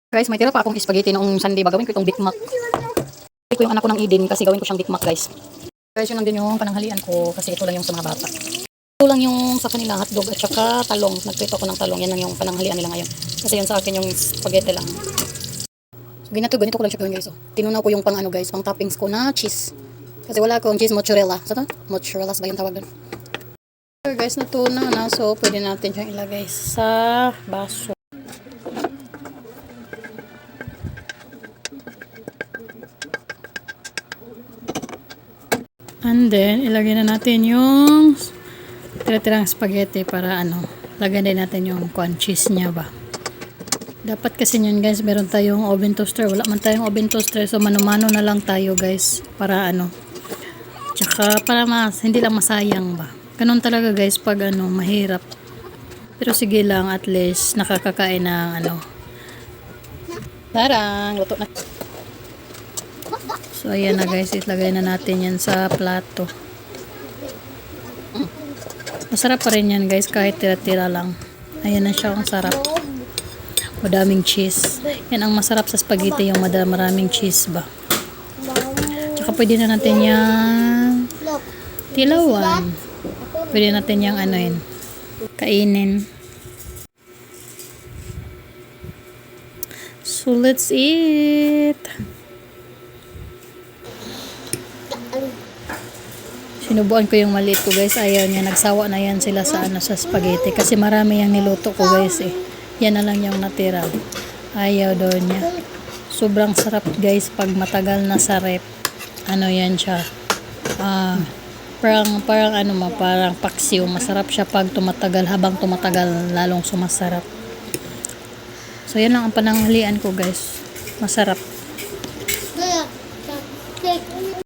Guys, may tira pa akong spaghetti noong Sunday ba. Gawin ko itong Big Mac. Gawin ko yung anak ko ng Eden kasi gawin ko siyang Big Mac, guys. Guys, yun lang din yung pananghalian ko kasi ito lang yung sa mga bata. Ito lang yung sa kanila, hotdog at saka talong. Nagprito ko ng talong. Yan lang yung pananghalian nila ngayon. Kasi yun sa akin yung spaghetti lang. So, ganito ko lang siya gawin, guys. Oh. Tinunaw ko yung pang ano, guys, pang toppings ko na cheese. Kasi wala akong cheese mozzarella. So, ito? Mozzarella ba yung tawag doon? So, guys, natunaw na. So, pwede natin siyang ilagay sa baso. And then, ilagay na natin yung tira-tirang spaghetti para ano, lagyan din natin yung cheese niya ba. Dapat kasi yun, guys, meron tayong oven toaster. Wala man tayong oven toaster, so mano-mano na lang tayo, guys, para ano. Tsaka para hindi lang masayang ba. Ganun talaga, guys, pag ano, mahirap. Pero sige lang, at least nakakakain ng ano. Tarang, luto na. So, ayan na, guys. Itlagay na natin yan sa plato. Masarap pa rin yan, guys. Kahit tira-tira lang. Ayan na siya. Ang sarap. Madaming cheese. Yan ang masarap sa spaghetti. Yung maraming cheese ba. Tsaka pwede na natin yung tilawan. Pwede natin yung ano yun. Kainin. So, let's eat. Sinubuan ko yung maliit ko, guys. Ayaw niya. Nagsawa na yan sila sa ano, sa spaghetti. Kasi marami yung niluto ko, guys, eh. Yan na lang yung natira. Ayaw daw niya. Sobrang sarap, guys, pag matagal na sa rep. Ano yan siya. Parang ano parang paksiw. Masarap siya pag tumatagal. Habang tumatagal, lalong sumasarap. So, yan lang ang pananghalian ko, guys. Masarap.